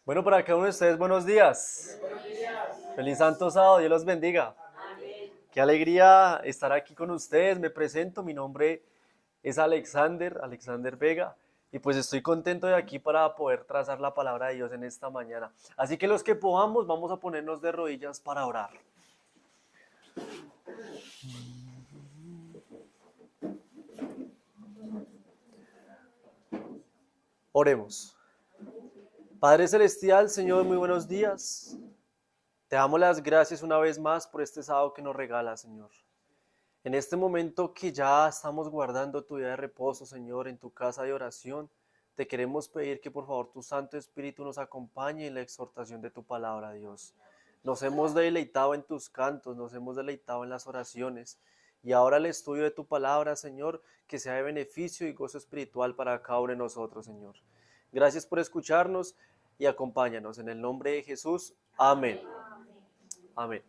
Bueno, para cada uno de ustedes, buenos días. Feliz Santo Sábado, Dios los bendiga. Qué alegría estar aquí con ustedes. Me presento, mi nombre es Alexander Vega, y pues estoy contento de aquí para poder trazar la palabra de Dios en esta mañana. Así que los que podamos, vamos a ponernos de rodillas para orar. Oremos. Padre Celestial, Señor, muy buenos días. Te damos las gracias una vez más por este sábado que nos regalas, Señor. En este momento que ya estamos guardando tu día de reposo, Señor, en tu casa de oración, te queremos pedir que por favor tu Santo Espíritu nos acompañe en la exhortación de tu palabra, Dios. Nos hemos deleitado en tus cantos, nos hemos deleitado en las oraciones, y ahora el estudio de tu palabra, Señor, que sea de beneficio y gozo espiritual para cada uno de nosotros, Señor. Gracias por escucharnos y acompáñanos. En el nombre de Jesús, amén. Amén.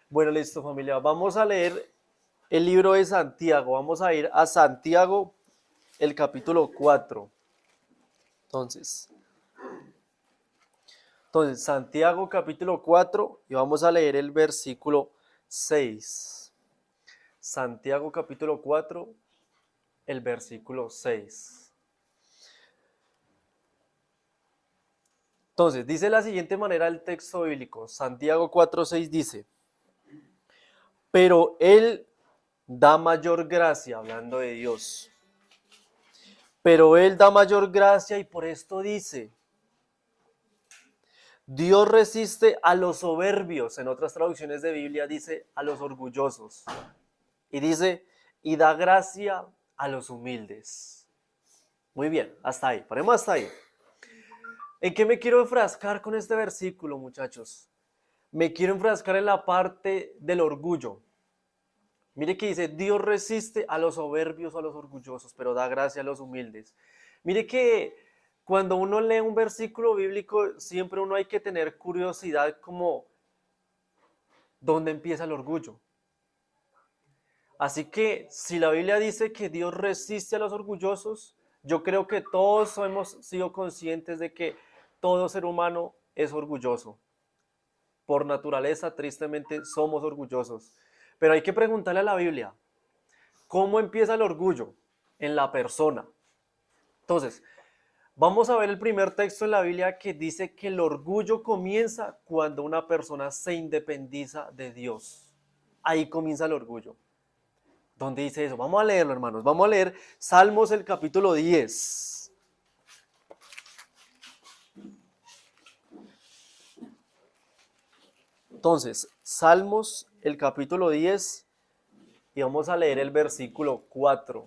Bueno, listo, familia. Vamos a leer el libro de Santiago. Vamos a ir a Santiago, el capítulo 4. Entonces, Santiago capítulo 4, y vamos a leer el versículo 6. Santiago capítulo 4, el versículo 6. Entonces, dice de la siguiente manera el texto bíblico. Santiago 4:6 dice: pero Él da mayor gracia, hablando de Dios. Pero Él da mayor gracia, y por esto dice: Dios resiste a los soberbios. En otras traducciones de Biblia dice a los orgullosos. Y dice, y da gracia a los humildes. Muy bien, hasta ahí, paremos hasta ahí. ¿En qué me quiero enfrascar con este versículo, muchachos? Me quiero enfrascar en la parte del orgullo. Mire que dice, Dios resiste a los soberbios o a los orgullosos, pero da gracia a los humildes. Mire que cuando uno lee un versículo bíblico, siempre uno hay que tener curiosidad como, ¿dónde empieza el orgullo? Así que si la Biblia dice que Dios resiste a los orgullosos, yo creo que todos hemos sido conscientes de que todo ser humano es orgulloso. Por naturaleza, tristemente, somos orgullosos. Pero hay que preguntarle a la Biblia, ¿cómo empieza el orgullo? En la persona. Entonces, vamos a ver el primer texto en la Biblia que dice que el orgullo comienza cuando una persona se independiza de Dios. Ahí comienza el orgullo. ¿Dónde dice eso? Vamos a leerlo, hermanos. Vamos a leer Salmos, el capítulo 10. Entonces, Salmos, el capítulo 10, y vamos a leer el versículo 4.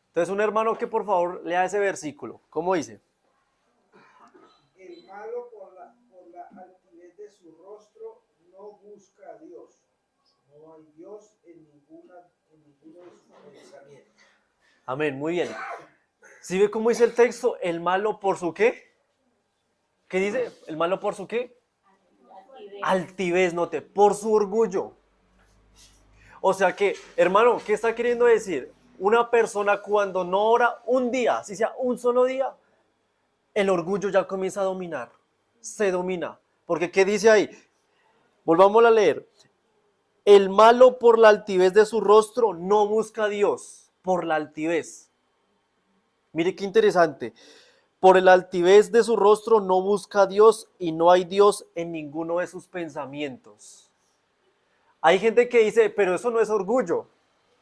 Entonces, un hermano que por favor lea ese versículo. ¿Cómo dice? El malo por la altivez de su rostro no busca a Dios. No hay Dios en ninguno de sus pensamientos. Amén, muy bien. ¿Sí ve cómo dice el texto? El malo por su ¿qué? ¿Qué dice? ¿El malo por su qué? Altivez, note, por su orgullo. O sea que, hermano, ¿qué está queriendo decir? Una persona cuando no ora un día, si sea un solo día, el orgullo ya comienza a dominar, se domina. Porque ¿qué dice ahí? Volvamos a leer. El malo por la altivez de su rostro no busca a Dios, por la altivez. Mire qué interesante. Por la altivez de su rostro no busca a Dios, y no hay Dios en ninguno de sus pensamientos. Hay gente que dice, pero eso no es orgullo.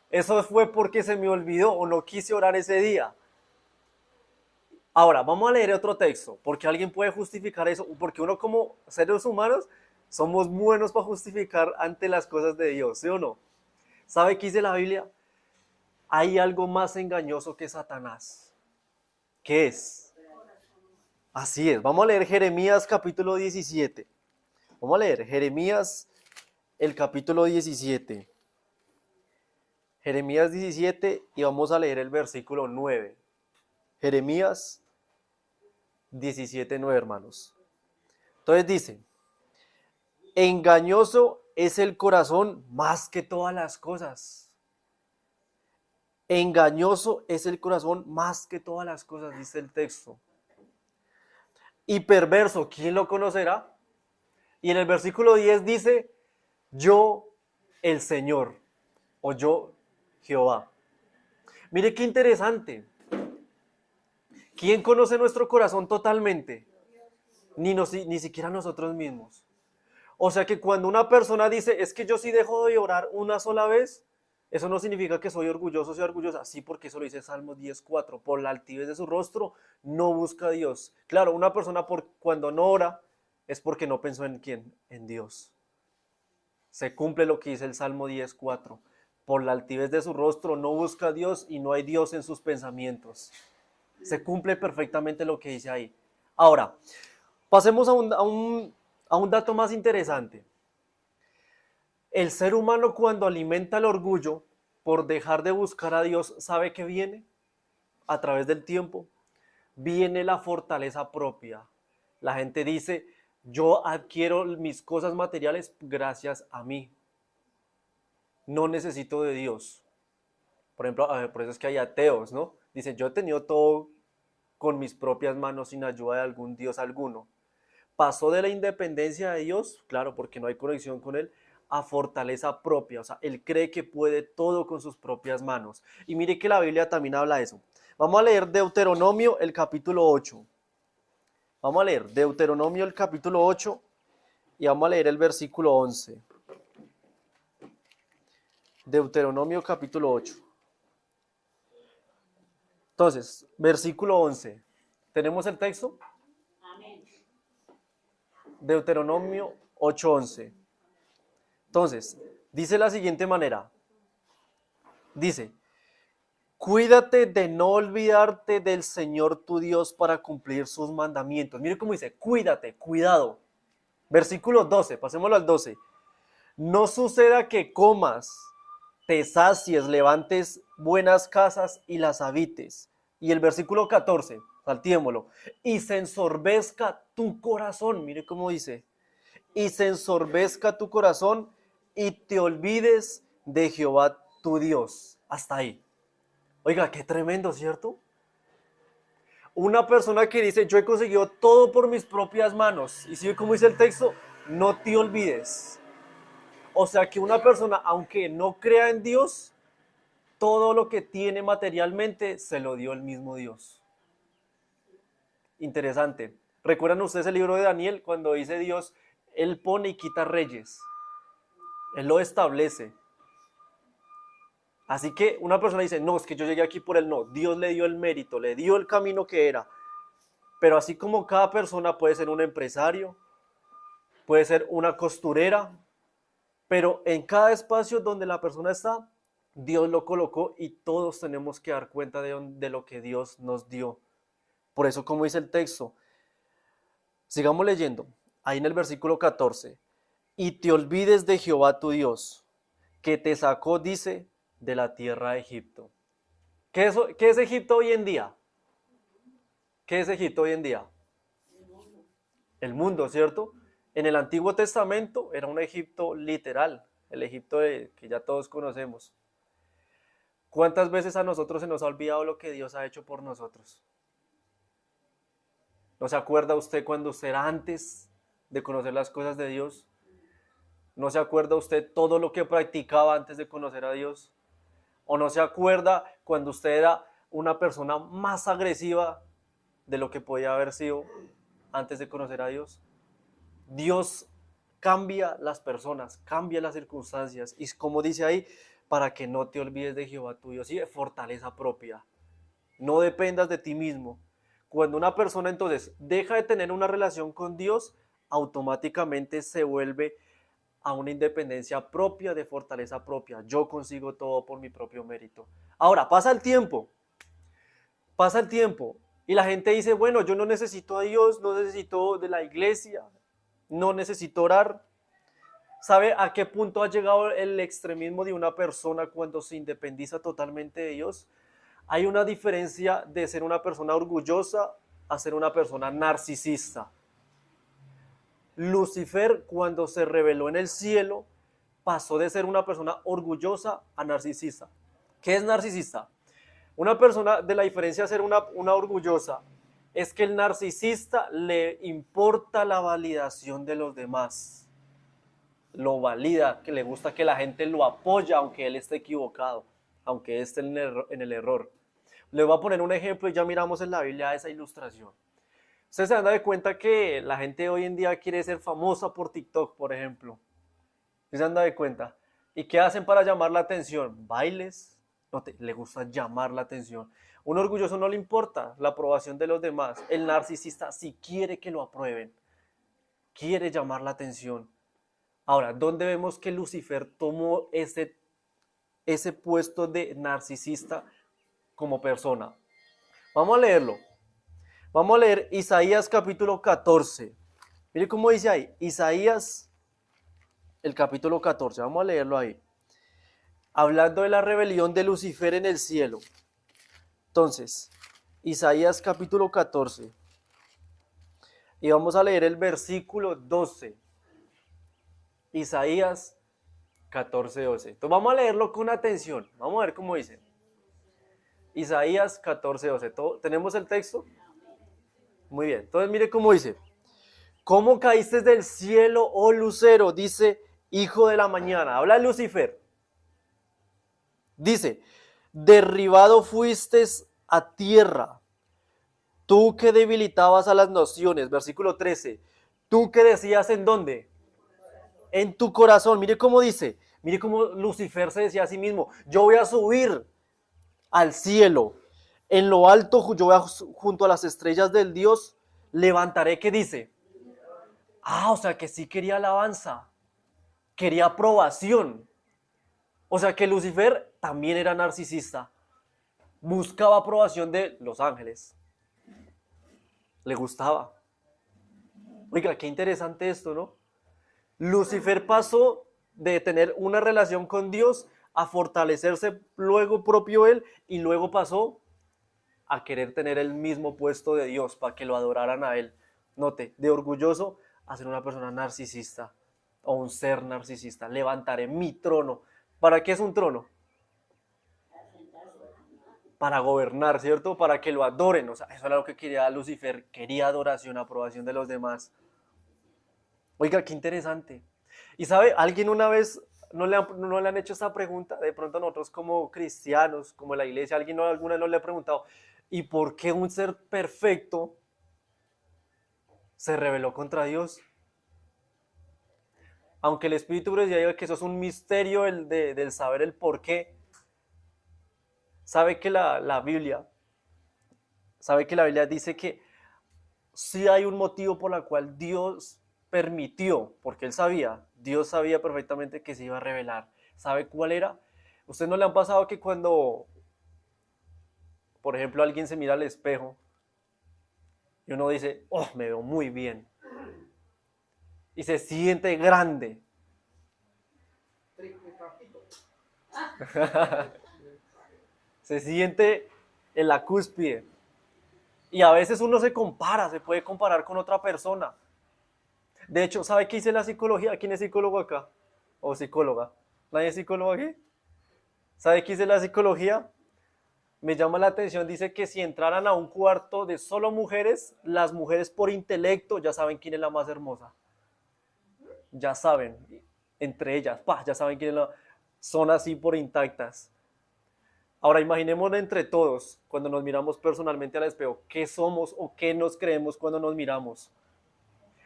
Eso fue porque se me olvidó o no quise orar ese día. Ahora, vamos a leer otro texto, porque alguien puede justificar eso, porque uno como seres humanos somos buenos para justificar ante las cosas de Dios, ¿sí o no? ¿Sabe qué dice la Biblia? Hay algo más engañoso que Satanás. ¿Qué es? Así es, vamos a leer Jeremías capítulo 17. Vamos a leer Jeremías el capítulo 17. Jeremías 17 y vamos a leer el versículo 9. Jeremías 17, 9, hermanos. Entonces dice, engañoso es el corazón más que todas las cosas. Engañoso es el corazón más que todas las cosas, dice el texto. Y perverso, ¿quién lo conocerá? Y en el versículo 10 dice, yo el Señor, o yo Jehová. Mire qué interesante. ¿Quién conoce nuestro corazón totalmente? Ni siquiera nosotros mismos. O sea que cuando una persona dice, es que yo sí dejo de orar una sola vez, eso no significa que soy orgulloso, soy orgullosa. Sí, porque eso lo dice Salmos 10:4. Por la altivez de su rostro no busca a Dios. Claro, una persona cuando no ora es porque no pensó en quién, en Dios. Se cumple lo que dice el Salmo 10:4. Por la altivez de su rostro no busca a Dios y no hay Dios en sus pensamientos. Se cumple perfectamente lo que dice ahí. Ahora, pasemos a un dato más interesante. El ser humano cuando alimenta el orgullo por dejar de buscar a Dios, ¿sabe qué viene? A través del tiempo, viene la fortaleza propia. La gente dice, yo adquiero mis cosas materiales gracias a mí. No necesito de Dios. Por ejemplo, por eso es que hay ateos, ¿no? Dicen, yo he tenido todo con mis propias manos sin ayuda de algún Dios alguno. Pasó de la independencia de Dios, claro, porque no hay conexión con Él, a fortaleza propia. O sea, Él cree que puede todo con sus propias manos. Y mire que la Biblia también habla de eso. Vamos a leer Deuteronomio, el capítulo 8. Vamos a leer Deuteronomio, el capítulo 8, y vamos a leer el versículo 11. Deuteronomio, capítulo 8. Entonces, versículo 11. ¿Tenemos el texto? Deuteronomio 8:11. Entonces, dice la siguiente manera. Dice, cuídate de no olvidarte del Señor tu Dios para cumplir sus mandamientos. Mire cómo dice, cuídate, cuidado. Versículo 12, pasémoslo al 12. No suceda que comas, te sacies, levantes buenas casas y las habites. Y el versículo 14, saltémoslo. Y se ensorbezca tu corazón, mire cómo dice. Y se ensorbezca tu corazón y te olvides de Jehová tu Dios. Hasta ahí. Oiga, qué tremendo, ¿cierto? Una persona que dice, yo he conseguido todo por mis propias manos. Y si como dice el texto, no te olvides. O sea que una persona, aunque no crea en Dios, todo lo que tiene materialmente se lo dio el mismo Dios. Interesante. ¿Recuerdan ustedes el libro de Daniel cuando dice Dios, Él pone y quita reyes? Él lo establece. Así que una persona dice, no, es que yo llegué aquí por él. No, Dios le dio el mérito, le dio el camino que era. Pero así como cada persona puede ser un empresario, puede ser una costurera, pero en cada espacio donde la persona está, Dios lo colocó y todos tenemos que dar cuenta de lo que Dios nos dio. Por eso, como dice el texto, sigamos leyendo, ahí en el versículo 14, y te olvides de Jehová tu Dios, que te sacó, dice, de la tierra de Egipto. ¿Qué es Egipto hoy en día? ¿Qué es Egipto hoy en día? El mundo, ¿cierto? En el Antiguo Testamento era un Egipto literal, el Egipto que ya todos conocemos. ¿Cuántas veces a nosotros se nos ha olvidado lo que Dios ha hecho por nosotros? ¿No se acuerda usted cuando usted era antes de conocer las cosas de Dios? ¿No se acuerda usted todo lo que practicaba antes de conocer a Dios? ¿O no se acuerda cuando usted era una persona más agresiva de lo que podía haber sido antes de conocer a Dios? Dios cambia las personas, cambia las circunstancias. Y como dice ahí, para que no te olvides de Jehová tu Dios y de fortaleza propia. No dependas de ti mismo. Cuando una persona entonces deja de tener una relación con Dios, automáticamente se vuelve a una independencia propia, de fortaleza propia. Yo consigo todo por mi propio mérito. Ahora, pasa el tiempo y la gente dice, bueno, yo no necesito a Dios, no necesito de la iglesia, no necesito orar. ¿Sabe a qué punto ha llegado el extremismo de una persona cuando se independiza totalmente de Dios? Hay una diferencia de ser una persona orgullosa a ser una persona narcisista. Lucifer, cuando se reveló en el cielo, pasó de ser una persona orgullosa a narcisista. ¿Qué es narcisista? Una persona, de la diferencia de ser una orgullosa, es que el narcisista le importa la validación de los demás. Lo valida, que le gusta que la gente lo apoya aunque él esté equivocado, aunque esté en el error. Les voy a poner un ejemplo y ya miramos en la Biblia esa ilustración. Ustedes se dan de cuenta que la gente hoy en día quiere ser famosa por TikTok, por ejemplo. ¿Se dan de cuenta? ¿Y qué hacen para llamar la atención? Bailes. Le gusta llamar la atención. Un orgulloso no le importa la aprobación de los demás. El narcisista sí quiere que lo aprueben. Quiere llamar la atención. Ahora, ¿dónde vemos que Lucifer tomó ese puesto de narcisista como persona? Vamos a leerlo. Vamos a leer Isaías capítulo 14. Mire cómo dice ahí. Isaías, el capítulo 14. Vamos a leerlo ahí. Hablando de la rebelión de Lucifer en el cielo. Entonces, Isaías capítulo 14. Y vamos a leer el versículo 12. Isaías 14, 12. Entonces vamos a leerlo con atención. Vamos a ver cómo dice. Isaías 14, 12. ¿Tenemos el texto? Muy bien. Entonces mire cómo dice. ¿Cómo caíste del cielo, oh lucero? Dice, hijo de la mañana. Habla Lucifer. Dice, derribado fuiste a tierra, tú que debilitabas a las naciones. Versículo 13. Tú que decías en dónde. En tu corazón. Mire cómo dice. Mire cómo Lucifer se decía a sí mismo. Yo voy a subir al cielo. En lo alto, yo voy junto a las estrellas del Dios, levantaré. ¿Qué dice? O sea que sí quería alabanza. Quería aprobación. O sea que Lucifer también era narcisista. Buscaba aprobación de los ángeles. Le gustaba. Oiga, qué interesante esto, ¿no? Lucifer pasó de tener una relación con Dios a fortalecerse luego propio él y luego pasó a querer tener el mismo puesto de Dios para que lo adoraran a él. Note, de orgulloso a ser una persona narcisista o un ser narcisista. Levantaré mi trono. ¿Para qué es un trono? Para gobernar, ¿cierto? Para que lo adoren. O sea, eso era lo que quería Lucifer. Quería adoración, aprobación de los demás. Oiga, qué interesante. Y sabe, alguien una vez no le han hecho esta pregunta, de pronto nosotros como cristianos, como la iglesia, alguien alguna vez nos le ha preguntado, ¿y por qué un ser perfecto se rebeló contra Dios? Aunque el Espíritu diga que eso es un misterio del saber el por qué, sabe que la Biblia dice que sí hay un motivo por el cual Dios permitió, porque Dios sabía perfectamente que se iba a revelar. ¿Sabe cuál era? ¿Ustedes no le han pasado que cuando, por ejemplo, alguien se mira al espejo y uno dice, oh, me veo muy bien? Y se siente grande. Se siente en la cúspide. Y a veces uno se puede comparar con otra persona. De hecho, ¿sabe qué dice la psicología? ¿Quién es psicólogo acá? ¿O psicóloga? ¿Nadie es psicólogo aquí? ¿Sabe qué dice la psicología? Me llama la atención, dice que si entraran a un cuarto de solo mujeres, las mujeres por intelecto ya saben quién es la más hermosa. Ya saben, entre ellas, ya saben quién es son así por intactas. Ahora imaginémonos entre todos, cuando nos miramos personalmente al espejo, ¿qué somos o qué nos creemos cuando nos miramos?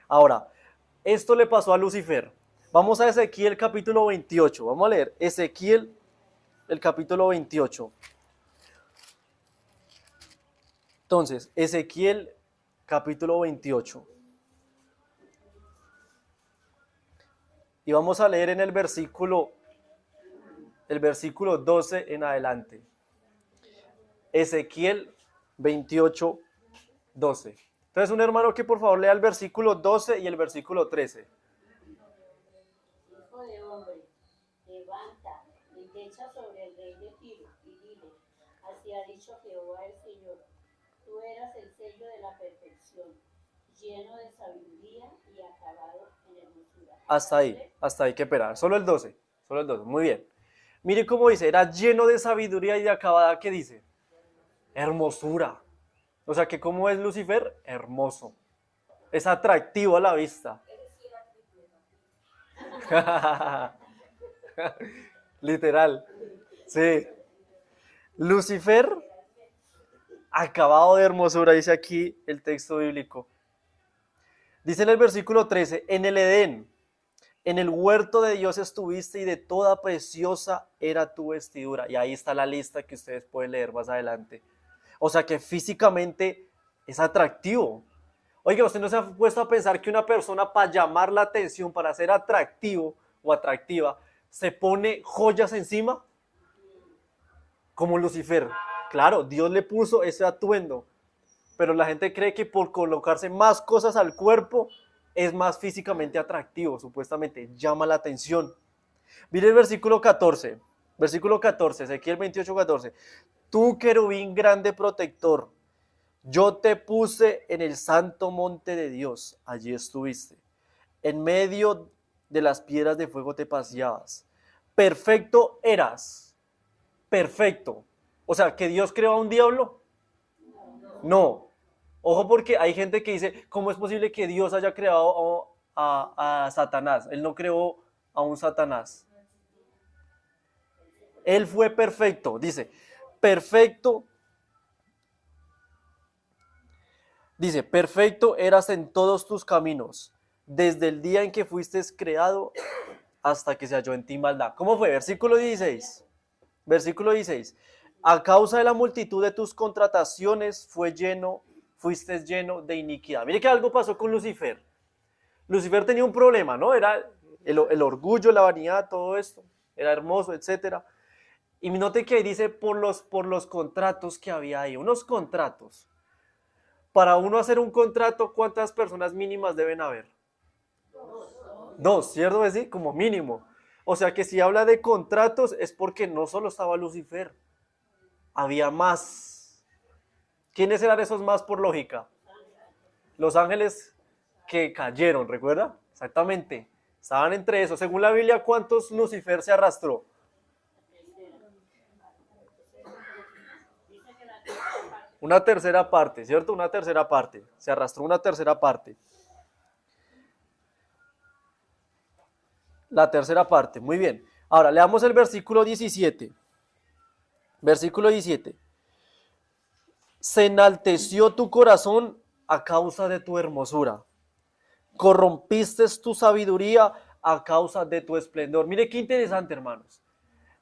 Ahora, esto le pasó a Lucifer. Vamos a Ezequiel capítulo 28. Vamos a leer Ezequiel, el capítulo 28. Entonces, Ezequiel capítulo 28. Y vamos a leer en el versículo 12 en adelante. Ezequiel 28, 12. Entonces, un hermano que por favor lea el versículo 12 y el versículo 13. dicho Jehová el Señor, tú eras el sello de la perfección, lleno de sabiduría y acabado en hermosura. Hasta ahí, qué pena. Solo el 12, muy bien. Mire cómo dice, era lleno de sabiduría y de acabada, ¿qué dice? Hermosura. O sea que ¿cómo es Lucifer? Hermoso. Es atractivo a la vista. Literal. Sí. Lucifer, acabado de hermosura, dice aquí el texto bíblico. Dice en el versículo 13, en el Edén, en el huerto de Dios estuviste y de toda preciosa era tu vestidura. Y ahí está la lista que ustedes pueden leer más adelante. O sea que físicamente es atractivo. Oiga, ¿usted no se ha puesto a pensar que una persona para llamar la atención, para ser atractivo o atractiva, se pone joyas encima? Como Lucifer. Claro, Dios le puso ese atuendo, pero la gente cree que por colocarse más cosas al cuerpo es más físicamente atractivo, supuestamente llama la atención. Mire el versículo 14, Ezequiel 28:14. Tú, querubín grande protector, yo te puse en el santo monte de Dios, allí estuviste. En medio de las piedras de fuego te paseabas. Perfecto eras, perfecto. O sea, ¿que Dios creó a un diablo? No. Ojo porque hay gente que dice, ¿cómo es posible que Dios haya creado a Satanás? Él no creó a un Satanás. Él fue perfecto, dice, perfecto. Dice, perfecto eras en todos tus caminos, desde el día en que fuiste creado hasta que se halló en ti maldad. ¿Cómo fue? Versículo 16. Versículo 16. A causa de la multitud de tus contrataciones fuiste lleno de iniquidad. Mire que algo pasó con Lucifer. Lucifer tenía un problema, ¿no? Era el orgullo, la vanidad, todo esto. Era hermoso, etcétera. Y note que ahí dice por los contratos que había ahí. Unos contratos. Para uno hacer un contrato, ¿cuántas personas mínimas deben haber? Dos, ¿cierto? Es decir, como mínimo. O sea que si habla de contratos es porque no solo estaba Lucifer, había más. ¿Quiénes eran esos más por lógica? Los ángeles que cayeron, ¿recuerda? Exactamente. Estaban entre esos. Según la Biblia, ¿cuántos Lucifer se arrastró? Una tercera parte, ¿cierto? Una tercera parte. Se arrastró una tercera parte. La tercera parte, muy bien. Ahora, leamos el versículo 17. Versículo 17. Se enalteció tu corazón a causa de tu hermosura. Corrompiste tu sabiduría a causa de tu esplendor. Mire qué interesante, hermanos.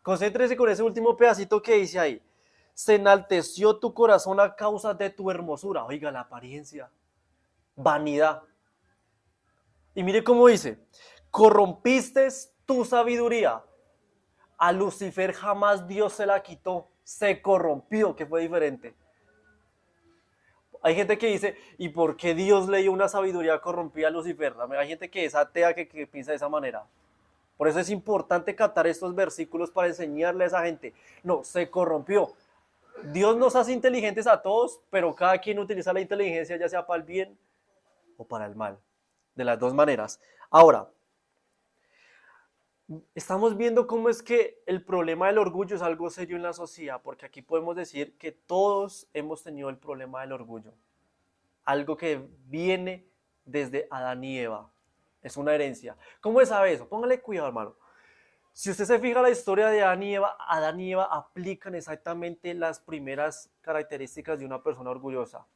Concéntrese con ese último pedacito que dice ahí. Se enalteció tu corazón a causa de tu hermosura. Oiga, la apariencia. Vanidad. Y mire cómo dice. Corrompiste tu sabiduría. A Lucifer jamás Dios se la quitó. Se corrompió, que fue diferente. Hay gente que dice, ¿y por qué Dios le dio una sabiduría corrompida a Lucifer? Hay gente que es atea que piensa de esa manera. Por eso es importante captar estos versículos para enseñarle a esa gente. No, se corrompió. Dios nos hace inteligentes a todos, pero cada quien utiliza la inteligencia ya sea para el bien o para el mal. De las dos maneras. Ahora, estamos viendo cómo es que el problema del orgullo es algo serio en la sociedad, porque aquí podemos decir que todos hemos tenido el problema del orgullo. Algo que viene desde Adán y Eva. Es una herencia. ¿Cómo se sabe eso? Póngale cuidado, hermano. Si usted se fija en la historia de Adán y Eva aplican exactamente las primeras características de una persona orgullosa.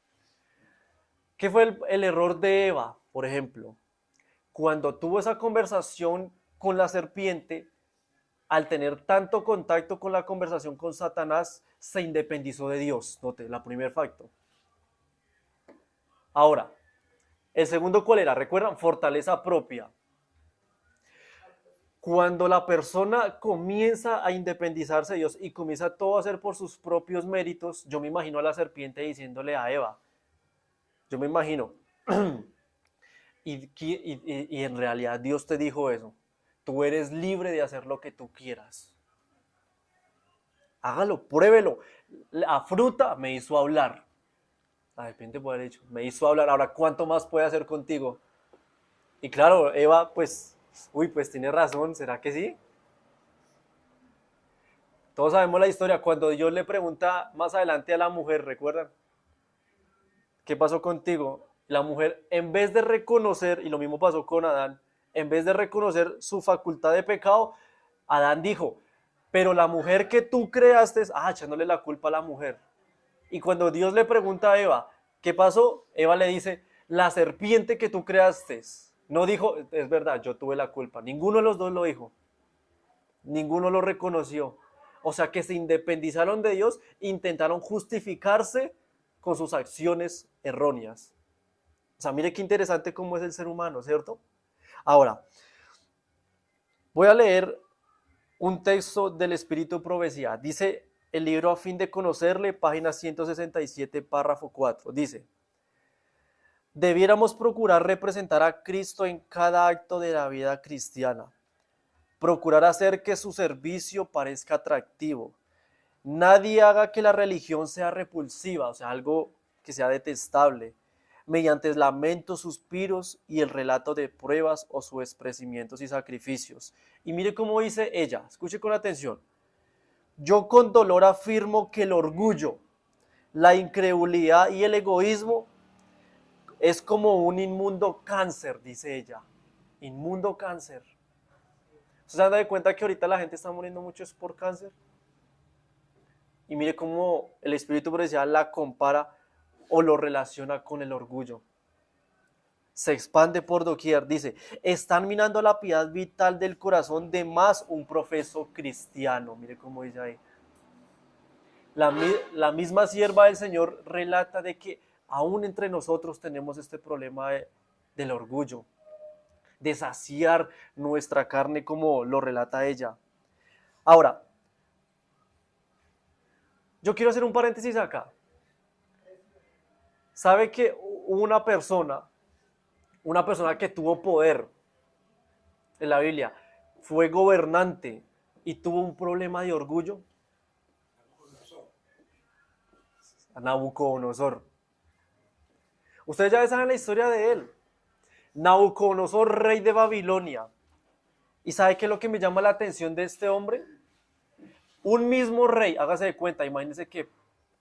¿Qué fue el error de Eva, por ejemplo? Cuando tuvo esa conversación con la serpiente, al tener tanto contacto con la conversación con Satanás, se independizó de Dios. Note, la primer facto. Ahora, el segundo, ¿cuál era? ¿Recuerdan? Fortaleza propia. Cuando la persona comienza a independizarse de Dios y comienza todo a hacer por sus propios méritos, yo me imagino a la serpiente diciéndole a Eva, yo me imagino, y en realidad Dios te dijo eso, tú eres libre de hacer lo que tú quieras. Hágalo, pruébelo. la fruta me hizo hablar. La serpiente puede haber dicho, me hizo hablar, ahora ¿cuánto más puede hacer contigo? Y claro, Eva, pues, pues tiene razón, ¿será que sí? Todos sabemos la historia, cuando Dios le pregunta más adelante a la mujer, ¿recuerdan? ¿Qué pasó contigo? La mujer, en vez de reconocer, y lo mismo pasó con Adán, en vez de reconocer su facultad de pecado, Adán dijo, pero la mujer que tú creaste, echándole la culpa a la mujer. Y cuando Dios le pregunta a Eva, ¿qué pasó? Eva le dice, la serpiente que tú creaste. No dijo, es verdad, yo tuve la culpa. Ninguno de los dos lo dijo. Ninguno lo reconoció. O sea que se independizaron de Dios, intentaron justificarse con sus acciones erróneas. O sea, mire qué interesante cómo es el ser humano, ¿cierto? Ahora, voy a leer un texto del Espíritu Profecía. Dice el libro A fin de conocerle, página 167, párrafo 4. Dice, debiéramos procurar representar a Cristo en cada acto de la vida cristiana. Procurar hacer que su servicio parezca atractivo. Nadie haga que la religión sea repulsiva, o sea, algo que sea detestable, mediante lamentos, suspiros y el relato de pruebas o sus expresimientos y sacrificios. Y mire cómo dice ella, escuche con atención. Yo con dolor afirmo que el orgullo, la incredulidad y el egoísmo es como un inmundo cáncer, dice ella. Inmundo cáncer. ¿Se dan de cuenta que ahorita la gente está muriendo mucho por cáncer? Y mire cómo el Espíritu Profecía la compara o lo relaciona con el orgullo. Se expande por doquier, dice, están minando la piedad vital del corazón de más un profeso cristiano. Mire cómo dice ahí. La misma sierva del Señor relata de que aún entre nosotros tenemos este problema del orgullo, de saciar nuestra carne como lo relata ella. Ahora, yo quiero hacer un paréntesis acá. ¿Sabe que hubo una persona que tuvo poder en la Biblia, fue gobernante y tuvo un problema de orgullo? A Nabucodonosor. Ustedes ya saben la historia de él. Nabucodonosor, rey de Babilonia. ¿Y sabe qué es lo que me llama la atención de este hombre? Un mismo rey, hágase de cuenta, imagínense que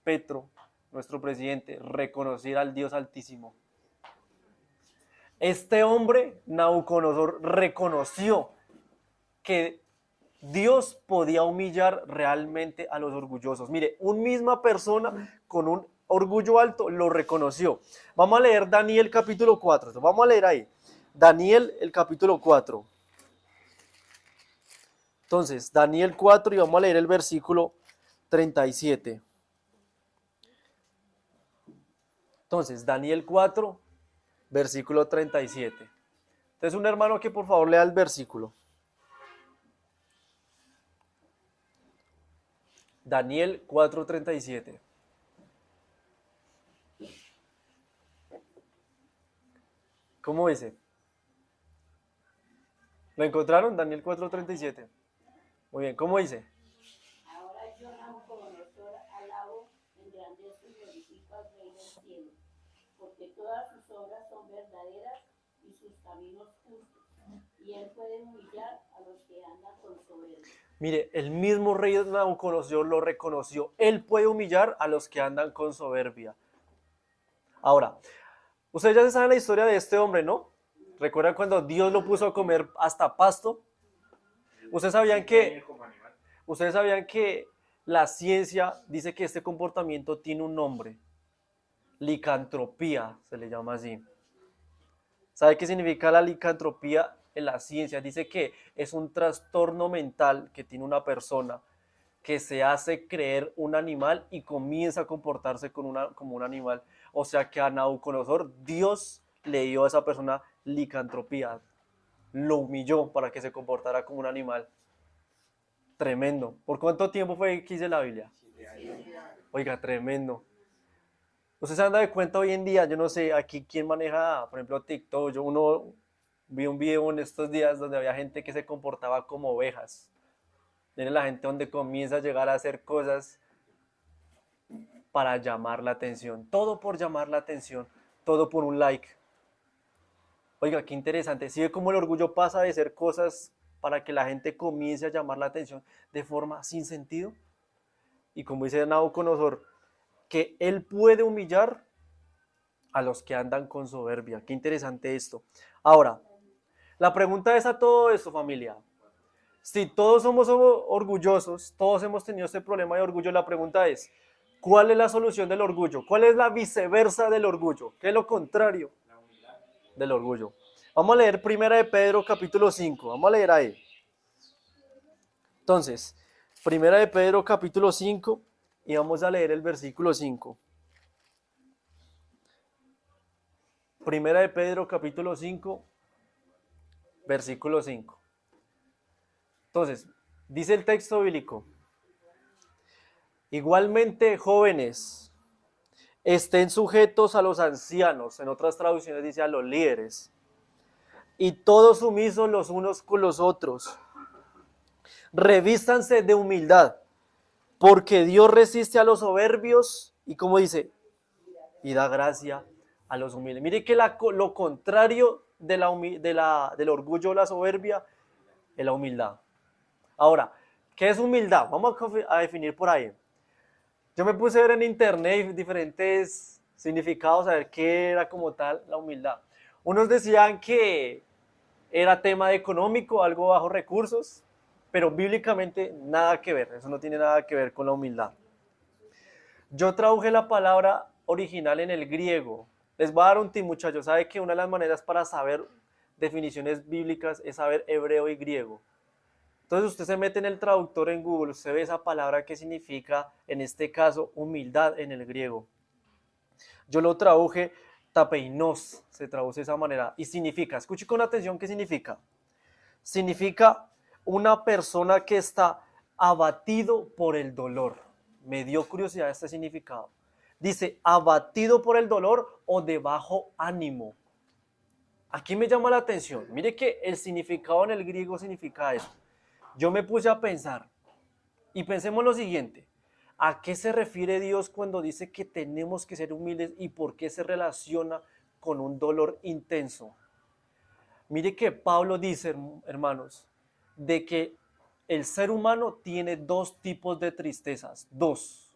Petro, nuestro presidente, reconociera al Dios Altísimo. Este hombre, Nabucodonosor, reconoció que Dios podía humillar realmente a los orgullosos. Mire, una misma persona con un orgullo alto lo reconoció. Vamos a leer Daniel capítulo 4. Vamos a leer ahí. Daniel el capítulo 4. Entonces, Daniel 4 y vamos a leer el versículo 37. Entonces, Daniel 4, versículo 37. Entonces, un hermano que por favor lea el versículo. Daniel 4:37. ¿Cómo dice? ¿Lo encontraron? Daniel 4:37. Muy bien, ¿cómo dice? Ahora yo, Nabucodonosor, alabo, engrandezco y glorifico al Rey del cielo, porque todas sus obras son verdaderas y sus caminos justos, y él puede humillar a los que andan con soberbia. Mire, el mismo rey Nabucodonosor lo reconoció. Él puede humillar a los que andan con soberbia. Ahora, ustedes ya se saben la historia de este hombre, ¿no? ¿Recuerdan cuando Dios lo puso a comer hasta pasto? Ustedes sabían que la ciencia dice que este comportamiento tiene un nombre. Licantropía, se le llama así. ¿Sabe qué significa la licantropía en la ciencia? Dice que es un trastorno mental que tiene una persona que se hace creer un animal y comienza a comportarse como un animal. O sea que a Nabucodonosor Dios le dio a esa persona licantropía. Lo humilló para que se comportara como un animal. Tremendo. ¿Por cuánto tiempo fue que hice la Biblia? Oiga, tremendo. Usted se anda de cuenta hoy en día, yo no sé, aquí quién maneja, por ejemplo, TikTok. Uno vi un video en estos días donde había gente que se comportaba como ovejas. Tiene la gente donde comienza a llegar a hacer cosas para llamar la atención. Todo por llamar la atención, todo por un like. Oiga, qué interesante. ¿Sí ve cómo el orgullo pasa de ser cosas para que la gente comience a llamar la atención de forma sin sentido? Y como dice Nabucodonosor, que él puede humillar a los que andan con soberbia. Qué interesante esto. Ahora, la pregunta es a todo esto, familia. Si todos somos orgullosos, todos hemos tenido este problema de orgullo, la pregunta es, ¿cuál es la solución del orgullo? ¿Cuál es la viceversa del orgullo? ¿Qué es lo contrario del orgullo? Vamos a leer 1 de Pedro capítulo 5. Vamos a leer ahí. Entonces, 1 de Pedro capítulo 5 y vamos a leer el versículo 5. 1 de Pedro capítulo 5, versículo 5. Entonces, dice el texto bíblico, igualmente jóvenes, estén sujetos a los ancianos, en otras traducciones dice a los líderes, y todos sumisos los unos con los otros. Revístanse de humildad, porque Dios resiste a los soberbios, y como dice, y da gracia a los humildes. Mire que lo contrario del orgullo o la soberbia es la humildad. Ahora, ¿qué es humildad? Vamos a definir por ahí. Yo me puse a ver en internet diferentes significados, a ver qué era como tal la humildad. Unos decían que era tema económico, algo bajo recursos, pero bíblicamente nada que ver, eso no tiene nada que ver con la humildad. Yo traduje la palabra original en el griego. Les voy a dar un tip, muchachos. Sabe que una de las maneras para saber definiciones bíblicas es saber hebreo y griego. Entonces usted se mete en el traductor en Google, usted ve esa palabra que significa, en este caso, humildad en el griego. Yo lo traduje tapeinos, se traduce de esa manera, y significa, escuche con atención qué significa. Significa una persona que está abatido por el dolor. Me dio curiosidad este significado. Dice, abatido por el dolor o de bajo ánimo. Aquí me llama la atención. Mire que el significado en el griego significa eso. Yo me puse a pensar y pensemos lo siguiente. ¿A qué se refiere Dios cuando dice que tenemos que ser humildes y por qué se relaciona con un dolor intenso? Mire que Pablo dice, hermanos, de que el ser humano tiene dos tipos de tristezas. Dos.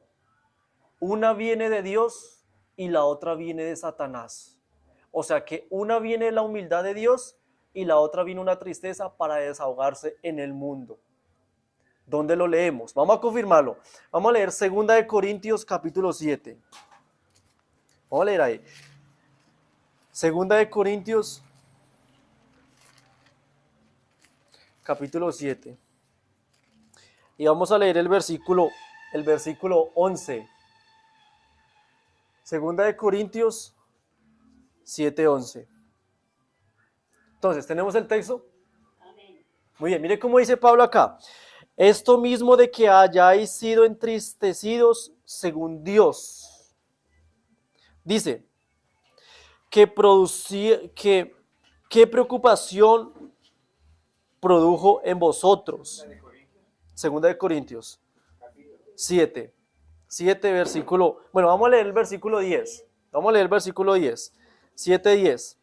Una viene de Dios y la otra viene de Satanás. O sea que una viene de la humildad de Dios y la otra viene una tristeza para desahogarse en el mundo. ¿Dónde lo leemos? Vamos a confirmarlo. Vamos a leer 2 de Corintios capítulo 7. Vamos a leer ahí. 2 de Corintios capítulo 7. Y vamos a leer el versículo 11. 2 de Corintios 7:11. Entonces, ¿tenemos el texto? Amén. Muy bien, mire cómo dice Pablo acá. Esto mismo de que hayáis sido entristecidos según Dios. Dice, ¿qué preocupación produjo en vosotros? 2 de Corintios 7, versículo, bueno, vamos a leer el versículo 10. Vamos a leer el versículo 10. 7:10.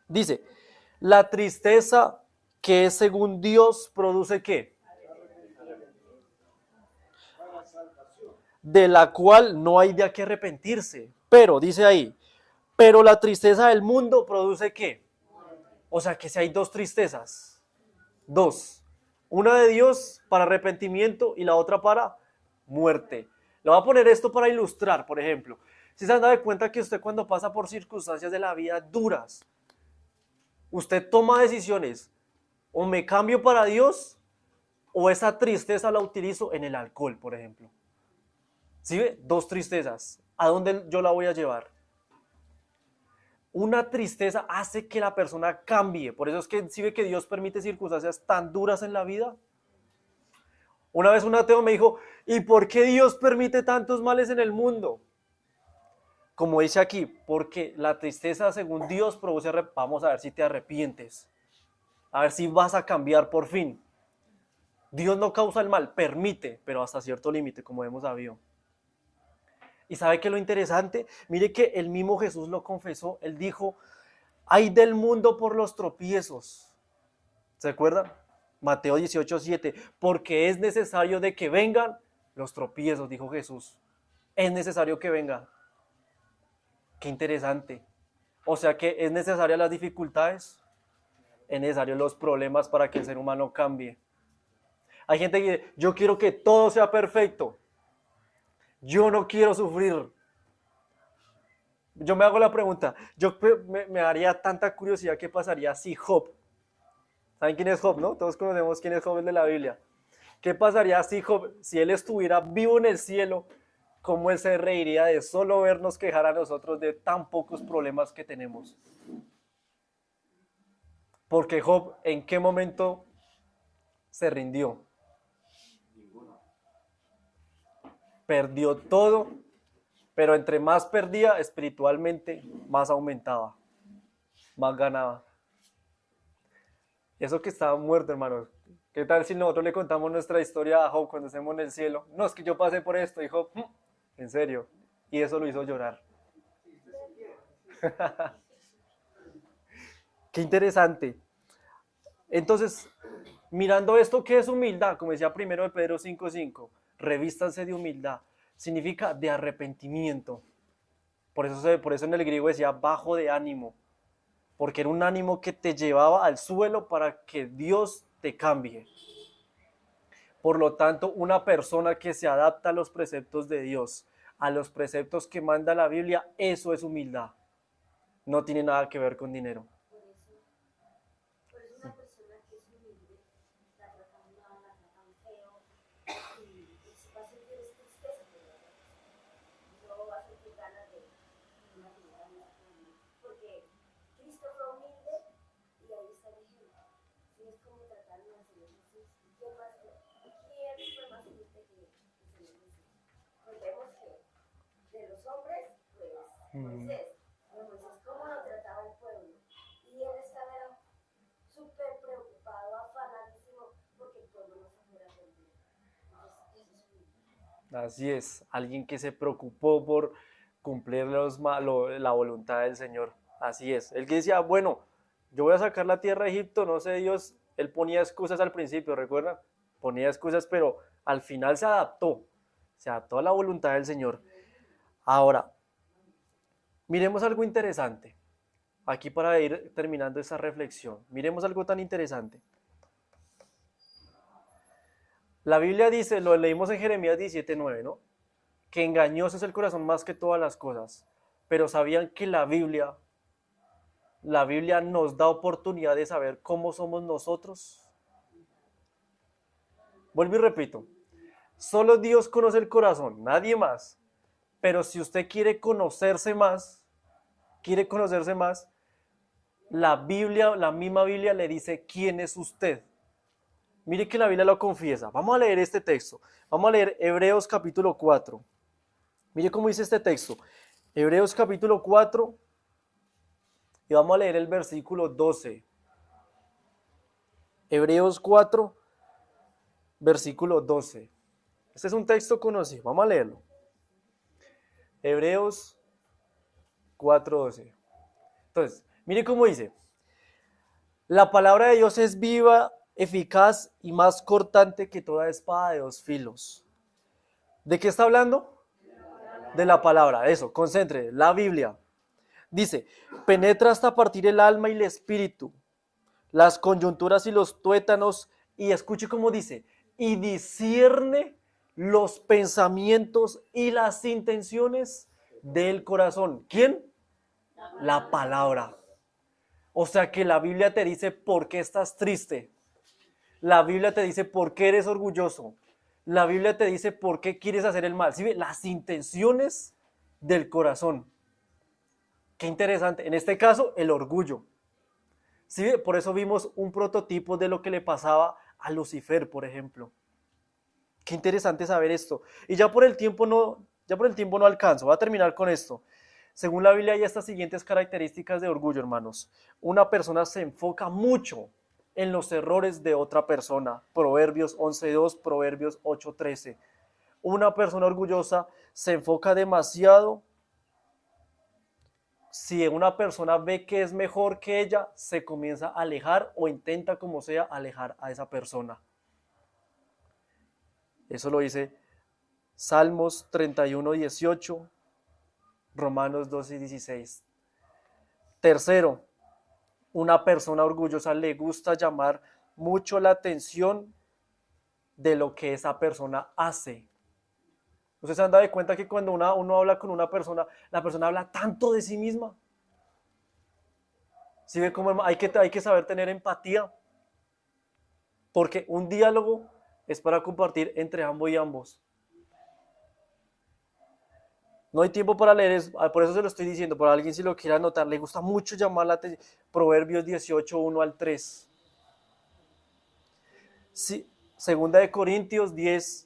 Dice, la tristeza que es según Dios produce ¿qué? De la cual no hay de qué arrepentirse. Pero, dice ahí, pero la tristeza del mundo produce ¿qué? O sea que si hay dos tristezas. Dos. Una de Dios para arrepentimiento y la otra para muerte. Le voy a poner esto para ilustrar, por ejemplo. Si se han dado cuenta que usted cuando pasa por circunstancias de la vida duras, usted toma decisiones, o me cambio para Dios, o esa tristeza la utilizo en el alcohol, por ejemplo. ¿Sí ve? Dos tristezas. ¿A dónde yo la voy a llevar? Una tristeza hace que la persona cambie. Por eso es que sí ve que Dios permite circunstancias tan duras en la vida. Una vez un ateo me dijo, ¿y por qué Dios permite tantos males en el mundo? Como dice aquí, porque la tristeza según Dios produce, vamos a ver si te arrepientes, a ver si vas a cambiar por fin. Dios no causa el mal, permite, pero hasta cierto límite, como hemos sabido. ¿Y sabe qué es lo interesante? Mire que el mismo Jesús lo confesó. Él dijo, ay del mundo por los tropiezos. ¿Se acuerdan? Mateo 18:7. Porque es necesario de que vengan los tropiezos, dijo Jesús. Es necesario que vengan. Qué interesante. O sea que es necesaria las dificultades, es necesario los problemas para que el ser humano cambie. Hay gente que dice, yo quiero que todo sea perfecto. Yo no quiero sufrir. Yo me hago la pregunta, me daría tanta curiosidad qué pasaría si Job, ¿saben quién es Job, no? Todos conocemos quién es Job, el de la Biblia. ¿Qué pasaría si Job, si él estuviera vivo en el cielo, cómo él se reiría de solo vernos quejar a nosotros de tan pocos problemas que tenemos? Porque Job, ¿en qué momento se rindió? Perdió todo, pero entre más perdía espiritualmente, más aumentaba, más ganaba. Eso que estaba muerto, hermano. ¿Qué tal si nosotros le contamos nuestra historia a Job cuando estemos en el cielo? No, es que yo pasé por esto, y Job, en serio. Y eso lo hizo llorar. Qué interesante. Entonces, mirando esto, ¿qué es humildad? Como decía primero de Pedro 5:5, revístanse de humildad. Significa de arrepentimiento. Por eso en el griego decía bajo de ánimo. Porque era un ánimo que te llevaba al suelo para que Dios te cambie. Por lo tanto, una persona que se adapta a los preceptos de Dios, a los preceptos que manda la Biblia, eso es humildad. No tiene nada que ver con dinero. Por eso una persona que es humilde, la tratan mal, la tratan feo, y va a sentir tristeza, no va a sentir ganas de una vida. Porque Cristo fue humilde y ahí está el ejemplo. Si es como trataron al Señor Jesús, ¿quién fue más humilde que el Señor Jesús? Pues vemos que de los hombres, pues Moisés. Moisés, ¿cómo lo trataba el pueblo? Y él estaba súper preocupado, afanadísimo, porque el pueblo no se fuera a perder. Entonces, eso es humildad. Así es, alguien que se preocupó por cumplir la voluntad del Señor. Así es. Él que decía, bueno, yo voy a sacar la tierra de Egipto, no sé Dios, él ponía excusas al principio, ¿recuerdan? Ponía excusas, pero al final se adaptó a la voluntad del Señor. Ahora, miremos algo interesante. Aquí para ir terminando esa reflexión, miremos algo tan interesante. La Biblia dice, lo leímos en Jeremías 17:9, ¿no? Que engañoso es el corazón más que todas las cosas. Pero ¿sabían que la Biblia nos da oportunidad de saber cómo somos nosotros? Vuelvo y repito, solo Dios conoce el corazón, nadie más. Pero si usted quiere conocerse más, la Biblia, la misma Biblia le dice quién es usted. Mire que la Biblia lo confiesa. Vamos a leer este texto. Vamos a leer Hebreos capítulo 4. Mire cómo dice este texto. Hebreos capítulo 4 y vamos a leer el versículo 12. Hebreos 4, versículo 12. Este es un texto conocido. Vamos a leerlo. Hebreos 4:12. Entonces, mire cómo dice. La palabra de Dios es viva, eficaz y más cortante que toda espada de dos filos. ¿De qué está hablando? De la palabra. Eso, concentre. La Biblia. Dice, penetra hasta partir el alma y el espíritu, las coyunturas y los tuétanos, y escuche cómo dice, y discierne los pensamientos y las intenciones del corazón. ¿Quién? La palabra. O sea que la Biblia te dice por qué estás triste. La Biblia te dice por qué eres orgulloso. La Biblia te dice por qué quieres hacer el mal. ¿Sí ve? Las intenciones del corazón. Qué interesante. En este caso, el orgullo. ¿Sí ve? Por eso vimos un prototipo de lo que le pasaba a Lucifer, por ejemplo. Qué interesante saber esto. Y ya por el tiempo no alcanzo. Voy a terminar con esto. Según la Biblia hay estas siguientes características de orgullo, hermanos. Una persona se enfoca mucho en los errores de otra persona. Proverbios 11:2, Proverbios 8:13. Una persona orgullosa se enfoca demasiado. Si una persona ve que es mejor que ella, se comienza a alejar o intenta como sea alejar a esa persona. Eso lo dice Salmos 31:18, Romanos 12:16. Tercero, una persona orgullosa le gusta llamar mucho la atención de lo que esa persona hace. ¿Usted se han dado cuenta que cuando uno habla con una persona, la persona habla tanto de sí misma? ¿Sí ve cómo hay que saber tener empatía? Porque un diálogo es para compartir entre ambos y ambos. No hay tiempo para leer, por eso se lo estoy diciendo, para alguien si lo quiere anotar, le gusta mucho llamar la atención. Proverbios 18, 1 al 3. Sí, Segunda de Corintios 10,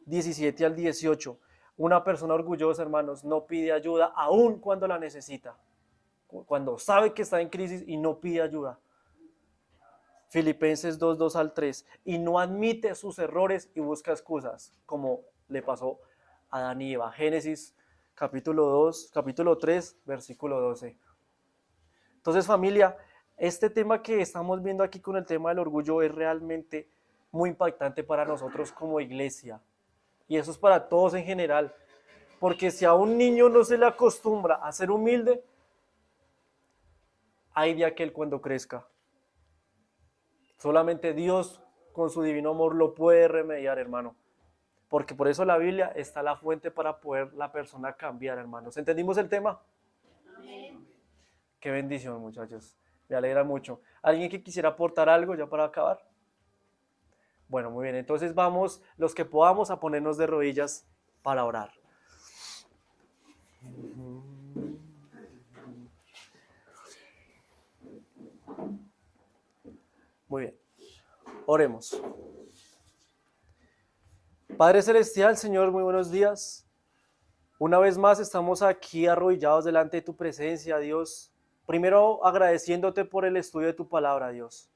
17 al 18. Una persona orgullosa, hermanos, no pide ayuda aun cuando la necesita. Cuando sabe que está en crisis y no pide ayuda. Filipenses 2, 2 al 3. Y no admite sus errores y busca excusas, como le pasó a Adán y Eva. Génesis capítulo 3, versículo 12. Entonces, familia, este tema que estamos viendo aquí con el tema del orgullo es realmente muy impactante para nosotros como iglesia. Y eso es para todos en general. Porque si a un niño no se le acostumbra a ser humilde, hay de aquel cuando crezca. Solamente Dios con su divino amor lo puede remediar, hermano. Porque por eso la Biblia está la fuente para poder la persona cambiar, hermanos. ¿Entendimos el tema? Amén. Qué bendición, muchachos. Me alegra mucho. ¿Alguien que quisiera aportar algo ya para acabar? Bueno, muy bien. Entonces vamos, los que podamos, a ponernos de rodillas para orar. Muy bien. Oremos. Padre Celestial, Señor, muy buenos días. Una vez más estamos aquí arrodillados delante de tu presencia, Dios. Primero agradeciéndote por el estudio de tu palabra, Dios.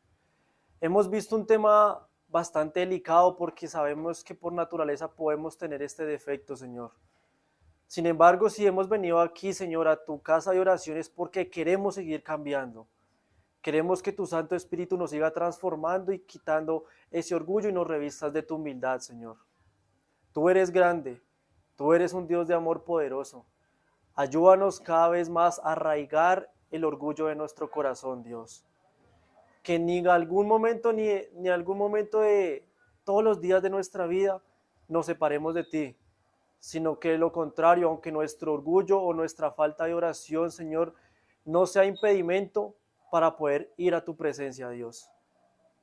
Hemos visto un tema bastante delicado porque sabemos que por naturaleza podemos tener este defecto, Señor. Sin embargo, si hemos venido aquí, Señor, a tu casa de oraciones porque queremos seguir cambiando. Queremos que tu Santo Espíritu nos siga transformando y quitando ese orgullo y nos revistas de tu humildad, Señor. Tú eres grande, tú eres un Dios de amor poderoso. Ayúdanos cada vez más a arraigar el orgullo de nuestro corazón, Dios. Que ni algún momento, ni algún momento de todos los días de nuestra vida nos separemos de ti, sino que lo contrario, aunque nuestro orgullo o nuestra falta de oración, Señor, no sea impedimento para poder ir a tu presencia, Dios.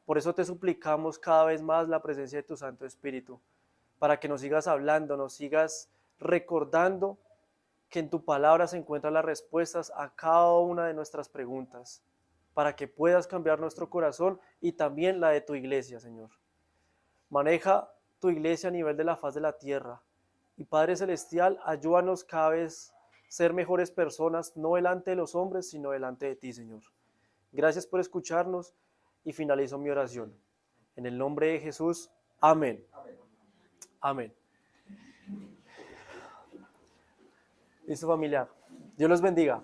Por eso te suplicamos cada vez más la presencia de tu Santo Espíritu, para que nos sigas hablando, nos sigas recordando que en tu palabra se encuentran las respuestas a cada una de nuestras preguntas, para que puedas cambiar nuestro corazón y también la de tu iglesia, Señor. Maneja tu iglesia a nivel de la faz de la tierra. Y Padre Celestial, ayúdanos cada vez a ser mejores personas, no delante de los hombres, sino delante de ti, Señor. Gracias por escucharnos y finalizo mi oración. En el nombre de Jesús, amén. Amén. Listo, familia. Dios los bendiga.